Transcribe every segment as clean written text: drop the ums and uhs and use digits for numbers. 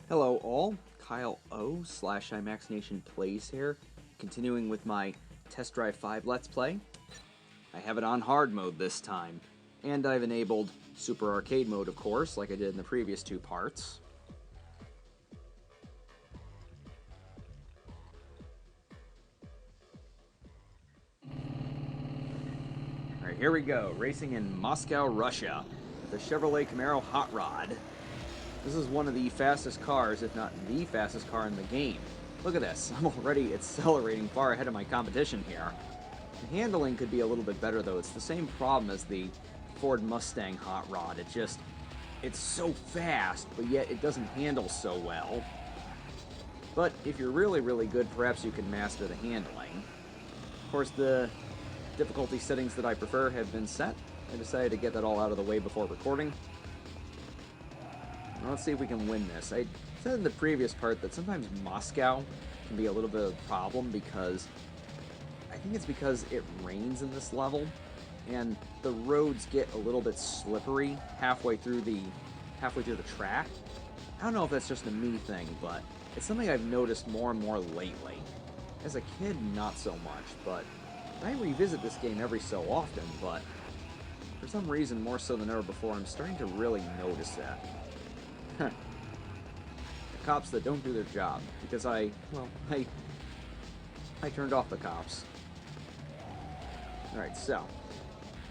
Hello all, Kyle O slash IMAXNation Plays here, continuing with my Test Drive 5 Let's Play. I have it on hard mode this time, and I've enabled Super Arcade mode, of course, like I did in the previous two parts. Alright, here we go, racing in Moscow, Russia, with the Chevrolet Camaro Hot Rod. This is one of the fastest cars, if not the fastest car in the game. Look at this, I'm already accelerating far ahead of my competition here. The handling could be a little bit better though, it's the same problem as the Ford Mustang Hot Rod. It's so fast, but yet it doesn't handle so well. But if you're really, really good, perhaps you can master the handling. Of course, the difficulty settings that I prefer have been set. I decided to get that all out of the way before recording. Let's see if we can win this. I said in the previous part that sometimes Moscow can be a little bit of a problem because I think it's because it rains in this level and the roads get a little bit slippery halfway through the track. I don't know if that's just a me thing, but it's something I've noticed more and more lately. As a kid, not so much, but I revisit this game every so often, but for some reason, more so than ever before, I'm starting to really notice that. The cops that don't do their job, because I turned off the cops. Alright, so,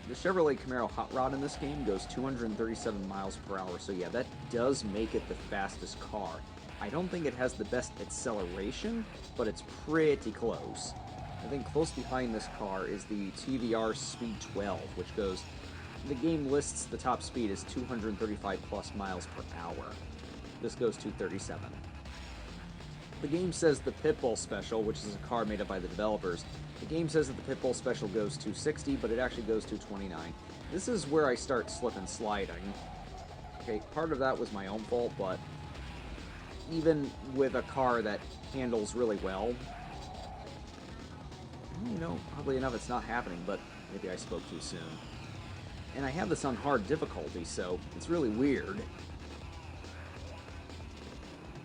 the Chevrolet Camaro Hot Rod in this game goes 237 miles per hour, so yeah, that does make it the fastest car. I don't think it has the best acceleration, but it's pretty close. I think close behind this car is the TVR Speed 12, which goes... The game lists the top speed as 235 plus miles per hour. This goes 237. The game says the Pitbull Special, which is a car made up by the developers, the game says that the Pitbull Special goes 260, but it actually goes 229. This is where I start slip and sliding. Okay, part of that was my own fault, but even with a car that handles really well, you know, oddly enough, it's not happening, but maybe I spoke too soon. And I have this on hard difficulty, so it's really weird.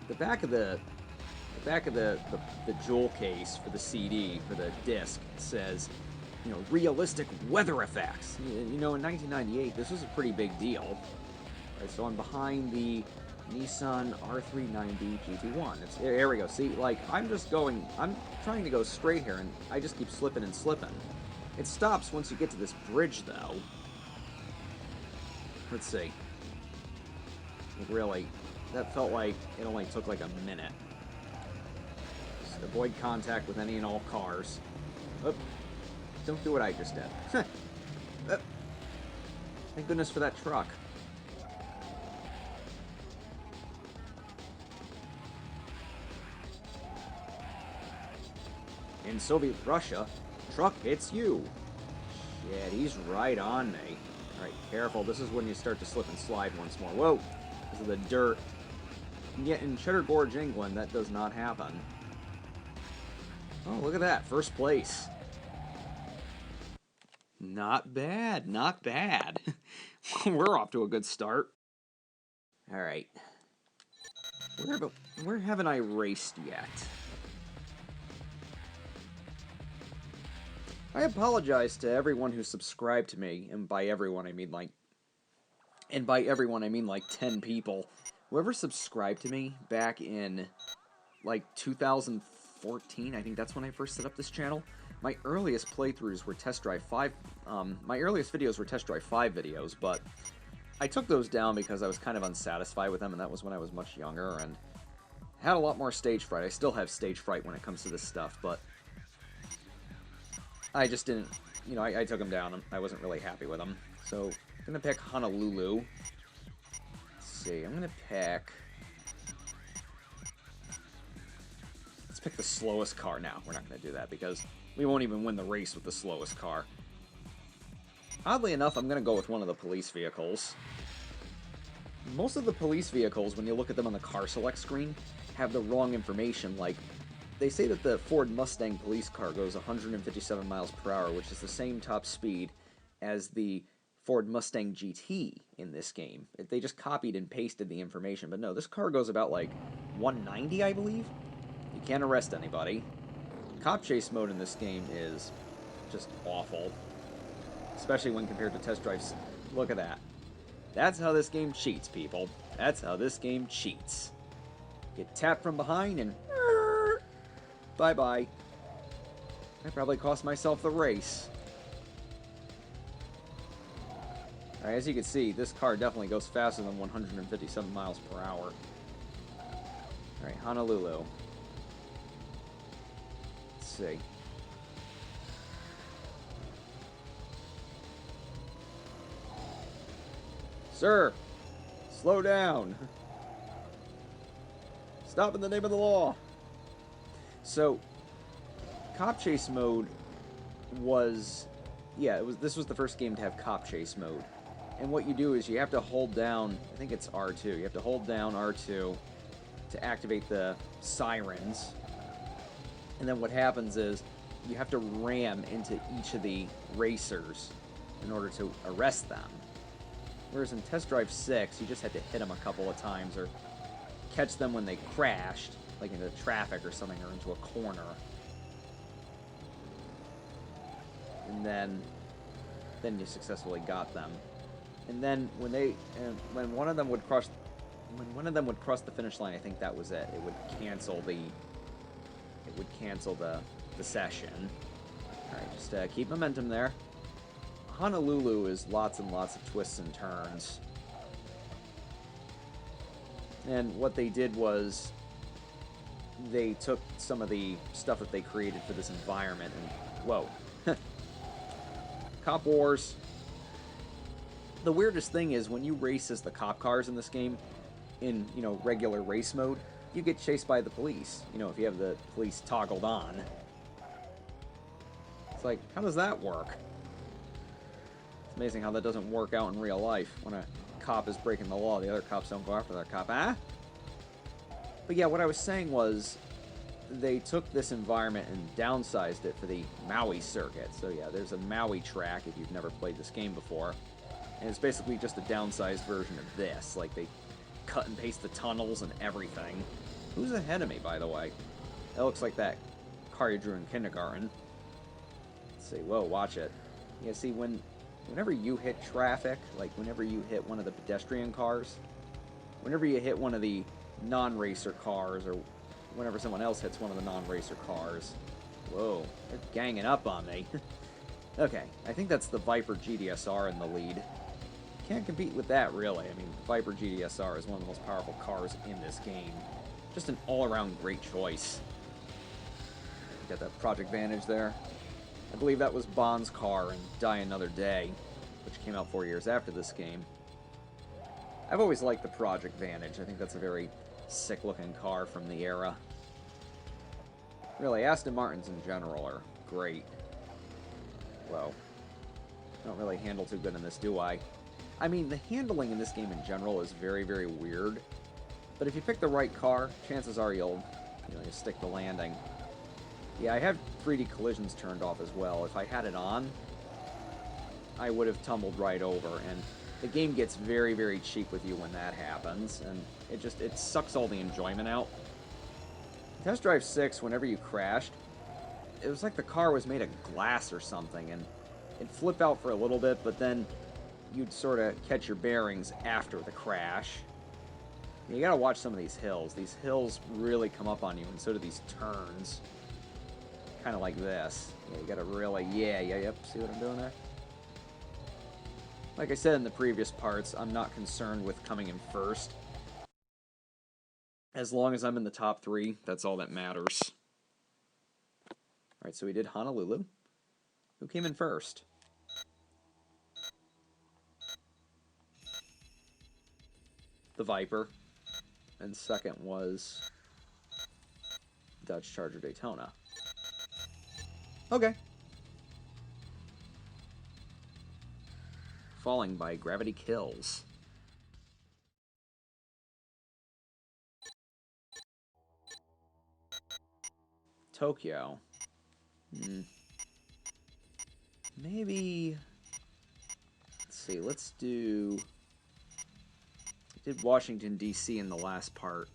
The back of the jewel case for the CD, for the disc, says, you know, realistic weather effects. You know, in 1998, this was a pretty big deal. Right, so I'm behind the Nissan R390 GT1. There we go. See, like, I'm trying to go straight here, and I just keep slipping and slipping. It stops once you get to this bridge, though. Let's see. Really, that felt like it only took like a minute. Just avoid contact with any and all cars. Oop. Don't do what I just did. Thank goodness for that truck. In Soviet Russia, truck hits you. Shit, he's right on me. Alright, careful. This is when you start to slip and slide once more. Whoa! This is the dirt. And yet in Cheddar Gorge, England, that does not happen. Oh, look at that. First place. Not bad. Not bad. We're off to a good start. Alright. Where haven't I raced yet? I apologize to everyone who subscribed to me, and by everyone I mean like 10 people. Whoever subscribed to me back in like 2014, I think that's when I first set up this channel. My earliest playthroughs were Test Drive 5. My earliest videos were Test Drive 5 videos, but I took those down because I was kind of unsatisfied with them, and that was when I was much younger and had a lot more stage fright. I still have stage fright when it comes to this stuff, but I just didn't, you know, I took them down. I wasn't really happy with them. So, I'm going to pick Honolulu. Let's see, I'm going to pick... Let's pick the slowest car now. We're not going to do that because we won't even win the race with the slowest car. Oddly enough, I'm going to go with one of the police vehicles. Most of the police vehicles, when you look at them on the car select screen, have the wrong information, like... They say that the Ford Mustang police car goes 157 miles per hour, which is the same top speed as the Ford Mustang GT in this game. They just copied and pasted the information, but no, this car goes about like 190, I believe. You can't arrest anybody. Cop chase mode in this game is just awful, especially when compared to Test Drive. Look at that. That's how this game cheats, people. That's how this game cheats. Get tapped from behind and bye-bye. I probably cost myself the race. Alright, as you can see, this car definitely goes faster than 157 miles per hour. Alright, Honolulu. Let's see. Sir, slow down. Stop in the name of the law. So, cop chase mode was, this was the first game to have cop chase mode. And what you do is you have to hold down, I think it's R2. You have to hold down R2 to activate the sirens. And then what happens is you have to ram into each of the racers in order to arrest them. Whereas in Test Drive 6, you just had to hit them a couple of times or catch them when they crashed, like into traffic or something, or into a corner. And then you successfully got them. And then when one of them would cross the finish line, I think that was it. It would cancel the session. All right, just keep momentum there. Honolulu is lots and lots of twists and turns. And what they did was they took some of the stuff that they created for this environment and, whoa. Cop Wars. The weirdest thing is when you race as the cop cars in this game, in, regular race mode, you get chased by the police. If you have the police toggled on. It's like, how does that work? It's amazing how that doesn't work out in real life. When a cop is breaking the law, the other cops don't go after that cop. Ah? But yeah, what I was saying was they took this environment and downsized it for the Maui circuit. So yeah, there's a Maui track if you've never played this game before. And it's basically just a downsized version of this. Like, they cut and paste the tunnels and everything. Who's ahead of me, by the way? That looks like that car you drew in kindergarten. Let's see. Whoa, watch it. Yeah, see, whenever you hit traffic, like whenever you hit one of the pedestrian cars, whenever you hit one of the non-racer cars, or whenever someone else hits one of the non-racer cars, whoa, they're ganging up on me. Okay, I think that's the Viper GDSR in the lead. Can't compete with that, really. I mean, Viper GDSR is one of the most powerful cars in this game. Just an all-around great choice. Got that Project Vantage there. I believe that was Bond's car in Die Another Day, which came out 4 years after this game. I've always liked the Project Vantage. I think that's a very sick-looking car from the era. Really, Aston Martins in general are great. Whoa. I don't really handle too good in this, do I? I mean, the handling in this game in general is very, very weird. But if you pick the right car, chances are you'll stick the landing. Yeah, I have 3D collisions turned off as well. If I had it on, I would have tumbled right over. And the game gets very, very cheap with you when that happens. And it sucks all the enjoyment out. Test Drive 6, whenever you crashed, it was like the car was made of glass or something. And it'd flip out for a little bit, but then you'd sort of catch your bearings after the crash. You gotta watch some of these hills. These hills really come up on you, and so do these turns. Kind of like this. Yeah, you gotta really, yep, see what I'm doing there? Like I said in the previous parts, I'm not concerned with coming in first. As long as I'm in the top 3, that's all that matters. Alright, so we did Honolulu. Who came in first? The Viper, and second was Dodge Charger Daytona. Okay. Falling by Gravity Kills. Tokyo. Maybe... Let's see, let's do... I did Washington, D.C. in the last part.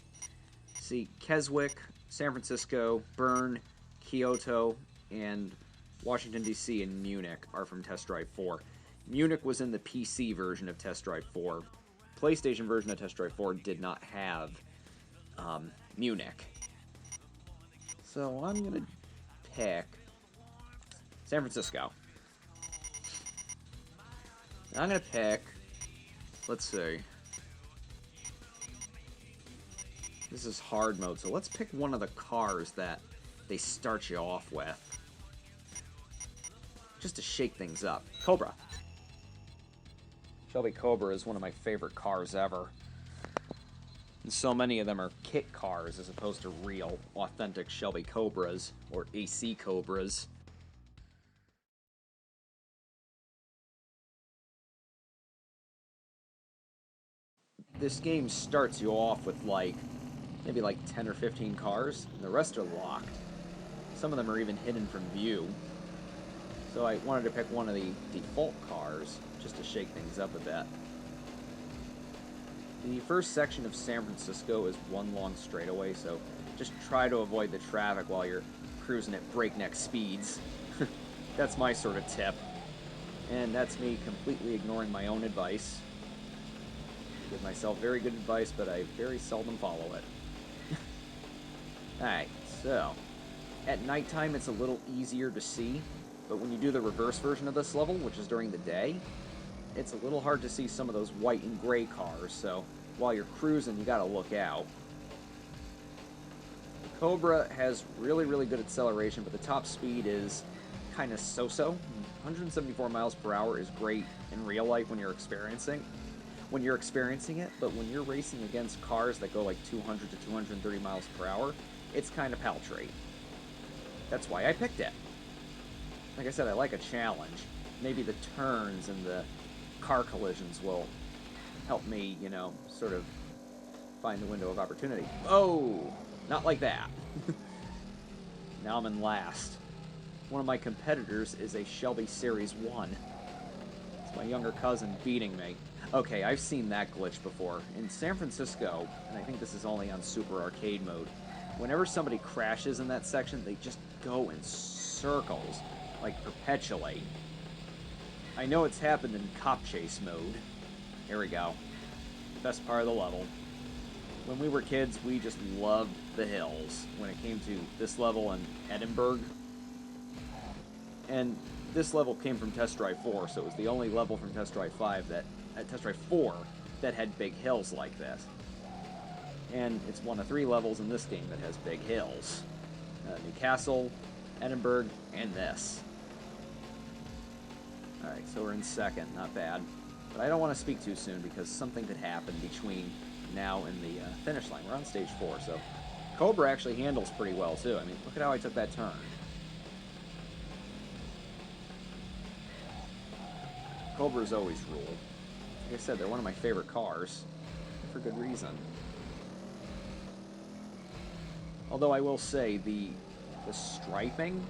see, Keswick, San Francisco, Bern, Kyoto, and Washington, D.C. and Munich are from Test Drive 4. Munich was in the PC version of Test Drive 4. PlayStation version of Test Drive 4 did not have Munich. So I'm going to pick San Francisco. I'm going to pick, let's see. This is hard mode, so let's pick one of the cars that they start you off with. Just to shake things up. Cobra. Shelby Cobra is one of my favorite cars ever. And so many of them are kit cars as opposed to real, authentic Shelby Cobras, or AC Cobras. This game starts you off with maybe 10 or 15 cars, and the rest are locked. Some of them are even hidden from view. So I wanted to pick one of the default cars, just to shake things up a bit. The first section of San Francisco is one long straightaway, so just try to avoid the traffic while you're cruising at breakneck speeds. That's my sort of tip. And that's me completely ignoring my own advice. I give myself very good advice, but I very seldom follow it. Alright, so at nighttime it's a little easier to see, but when you do the reverse version of this level, which is during the day, it's a little hard to see some of those white and gray cars, so while you're cruising, you gotta look out. The Cobra has really, really good acceleration, but the top speed is kind of so-so. 174 miles per hour is great in real life when you're experiencing it, but when you're racing against cars that go 200 to 230 miles per hour, it's kind of paltry. That's why I picked it. Like I said, I like a challenge. Maybe the turns and the car collisions will help me, sort of find the window of opportunity. Oh, not like that. Now I'm in last. One of my competitors is a Shelby Series 1. It's my younger cousin beating me. Okay, I've seen that glitch before. In San Francisco, and I think this is only on Super Arcade mode, whenever somebody crashes in that section, they just go in circles, perpetually. I know it's happened in Cop Chase mode. Here we go. Best part of the level. When we were kids, we just loved the hills when it came to this level and Edinburgh. And this level came from Test Drive 4, so it was the only level from Test Drive 4 that had big hills like this. And it's one of 3 levels in this game that has big hills. Newcastle, Edinburgh, and this. Alright, so we're in second, not bad. But I don't want to speak too soon because something could happen between now and the finish line. We're on stage 4, so Cobra actually handles pretty well too. I mean, look at how I took that turn. Cobras always rule. Like I said, they're one of my favorite cars, for good reason. Although I will say, the striping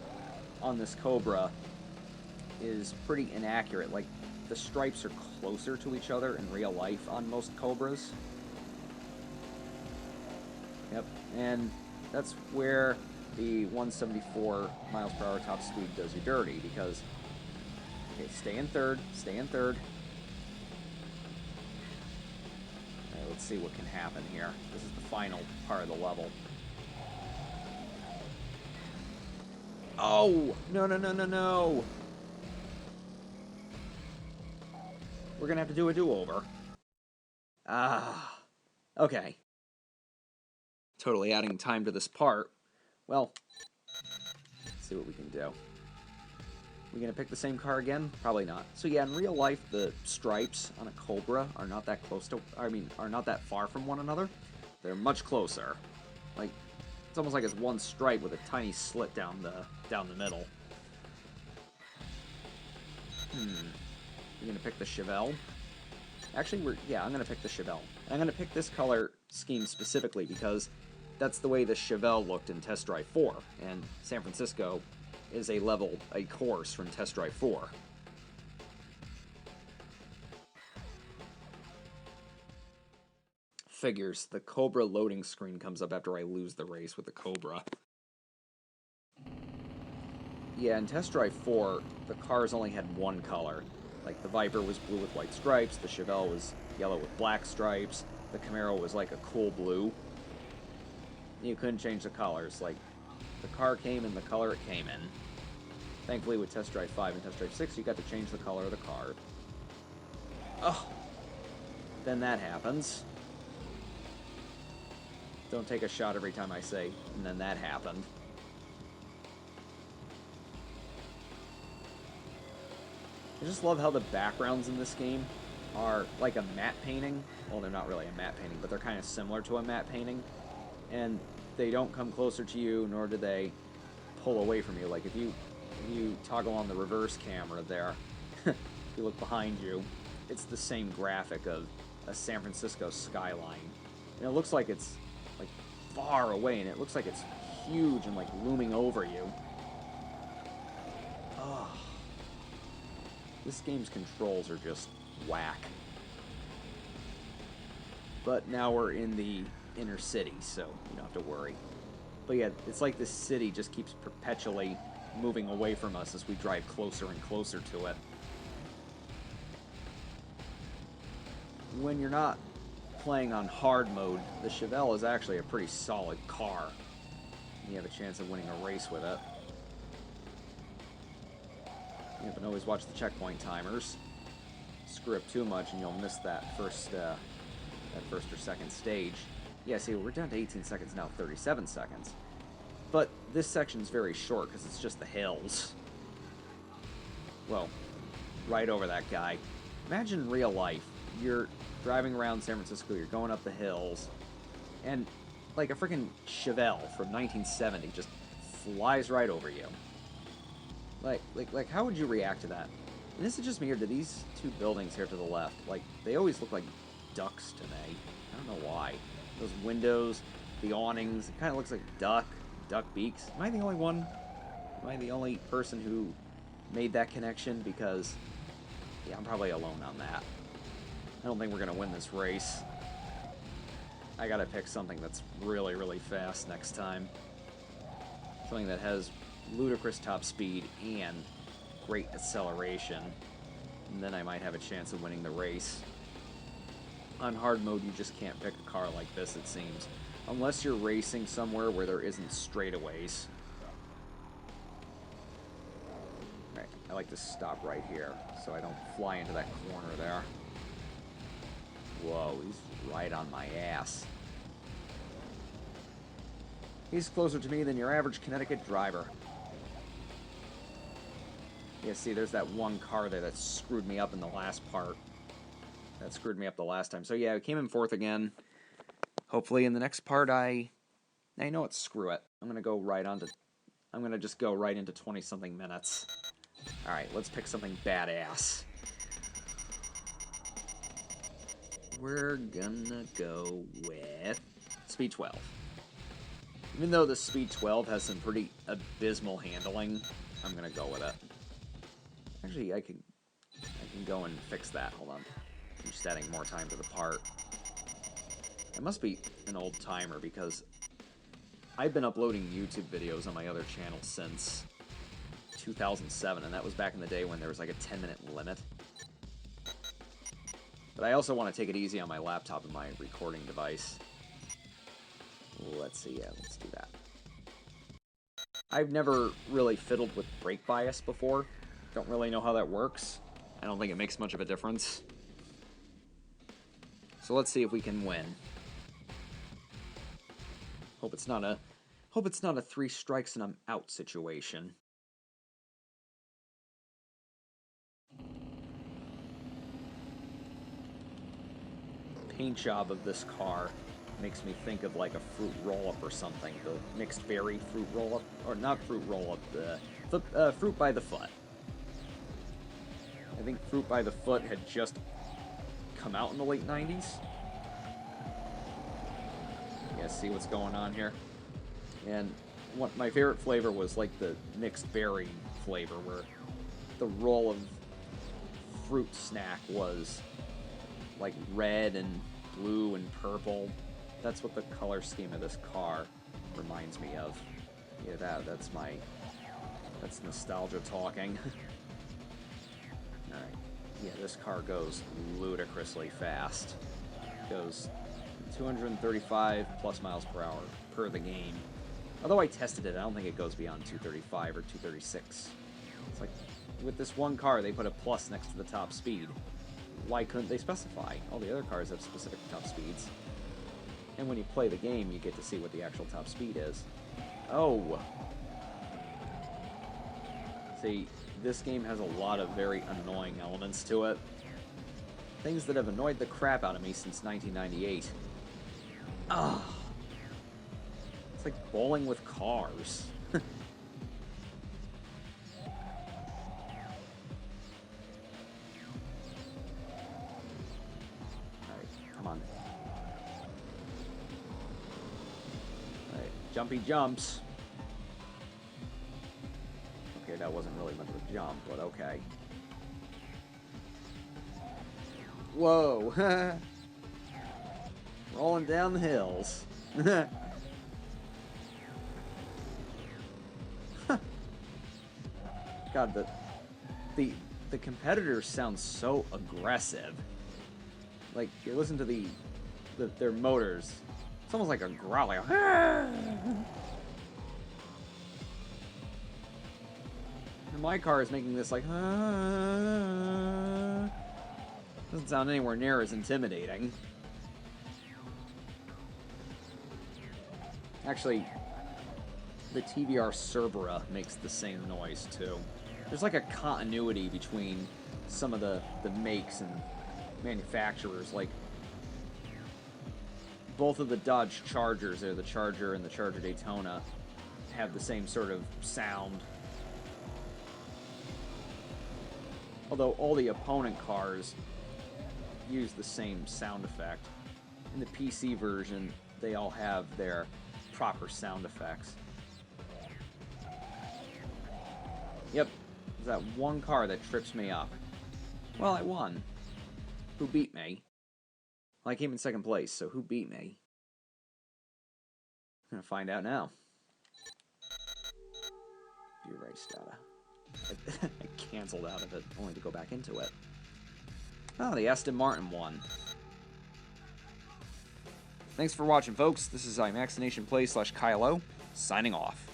on this Cobra is pretty inaccurate. The stripes are closer to each other in real life on most Cobras. Yep, and that's where the 174 miles per hour top speed does you dirty, because... Okay, stay in third. Alright, let's see what can happen here. This is the final part of the level. Oh! No! We're gonna have to do a do-over. Okay. Totally adding time to this part. Well, let's see what we can do. We gonna pick the same car again? Probably not. So yeah, in real life, the stripes on a Cobra are not that are not that far from one another. They're much closer. It's almost like it's one stripe with a tiny slit down the middle. We're gonna pick the Chevelle. Actually, I'm gonna pick the Chevelle. And I'm gonna pick this color scheme specifically because that's the way the Chevelle looked in Test Drive 4, and San Francisco is a course from Test Drive 4. Figures. The Cobra loading screen comes up after I lose the race with the Cobra. Yeah, in Test Drive 4, the cars only had one color. Like, the Viper was blue with white stripes, the Chevelle was yellow with black stripes, the Camaro was like a cool blue. You couldn't change the colors. Like, the car came in the color it came in. Thankfully, with Test Drive 5 and Test Drive 6, you got to change the color of the car. Oh! Then that happens. Don't take a shot every time I say, and then that happened. I just love how the backgrounds in this game are like a matte painting. Well, they're not really a matte painting, but they're kind of similar to a matte painting. And they don't come closer to you, nor do they pull away from you. Like, if you toggle on the reverse camera there, if you look behind you, it's the same graphic of a San Francisco skyline. And it looks like it's, like, far away, and it looks like it's huge and, like, looming over you. Oh. This game's controls are just whack. But now we're in the inner city, so you don't have to worry. But yeah, it's like this city just keeps perpetually moving away from us as we drive closer and closer to it. When you're not playing on hard mode, the Chevelle is actually a pretty solid car. You have a chance of winning a race with it. Yeah, but always watch the checkpoint timers. Screw up too much and you'll miss that first or second stage. Yeah, see, we're down to 18 seconds now, 37 seconds. But this section's very short because it's just the hills. Well, right over that guy. Imagine real life. You're driving around San Francisco, you're going up the hills, and like a freaking Chevelle from 1970 just flies right over you. Like, how would you react to that? And this is just me, or do these two buildings here to the left, like, they always look like ducks to me. I don't know why. Those windows, the awnings, it kind of looks like duck beaks. Am I the only one? Am I the only person who made that connection? Because, yeah, I'm probably alone on that. I don't think we're going to win this race. I got to pick something that's really, really fast next time. Something that has ludicrous top speed and great acceleration, and then I might have a chance of winning the race. On hard mode, you just can't pick a car like this, it seems, unless you're racing somewhere where there isn't straightaways. Alright, I like to stop right here so I don't fly into that corner there. Whoa, he's right on my ass. He's closer to me than your average Connecticut driver. Yeah, see, there's that one car there that screwed me up in the last part. That screwed me up the last time. So yeah, I came in fourth again. Hopefully in the next part I know what, screw it. I'm gonna just go right into 20-something minutes. Alright, let's pick something badass. We're gonna go with Speed 12. Even though the Speed 12 has some pretty abysmal handling, I'm gonna go with it. Actually, I can go and fix that. Hold on. I'm just adding more time to the part. It must be an old timer because I've been uploading YouTube videos on my other channel since 2007, and that was back in the day when there was like a 10-minute limit. But I also want to take it easy on my laptop and my recording device. Let's see, yeah, let's do that. I've never really fiddled with brake bias before. Don't really know how that works. I don't think it makes much of a difference. So let's see if we can win. Hope it's not a 3 strikes and I'm out situation. Paint job of this car makes me think of like a fruit roll-up or something. The mixed berry fruit roll-up, or not fruit roll-up, the Fruit by the Foot. I think Fruit by the Foot had just come out in the late 90s. You guys see what's going on here? And what my favorite flavor was like the mixed berry flavor, where the roll of fruit snack was like red and blue and purple. That's what the color scheme of this car reminds me of. Yeah, that's nostalgia talking. Alright. Yeah, this car goes ludicrously fast. Goes 235 plus miles per hour per the game. Although I tested it, I don't think it goes beyond 235 or 236. It's like, with this one car, they put a plus next to the top speed. Why couldn't they specify? All the other cars have specific top speeds. And when you play the game, you get to see what the actual top speed is. Oh! See, this game has a lot of very annoying elements to it. Things that have annoyed the crap out of me since 1998. Ugh! It's like bowling with cars. Jumpy jumps. Okay, that wasn't really much of a jump, but okay. Whoa! Rolling down the hills. God, the competitors sound so aggressive. Like, you listen to their motors. It's almost like a growl, like and my car is making this like doesn't sound anywhere near as intimidating. Actually, the TVR Cerbera makes the same noise too. There's like a continuity between some of the makes and manufacturers, like both of the Dodge Chargers, the Charger and the Charger Daytona, have the same sort of sound. Although all the opponent cars use the same sound effect. In the PC version, they all have their proper sound effects. Yep, there's that one car that trips me up. Well, I won. Who beat me? Well, I came in second place, so who beat me? I'm gonna find out now. View race data. I canceled out of it, only to go back into it. Oh, the Aston Martin won. Thanks for watching, folks. This is iMaxinationPlay /Kylo, signing off.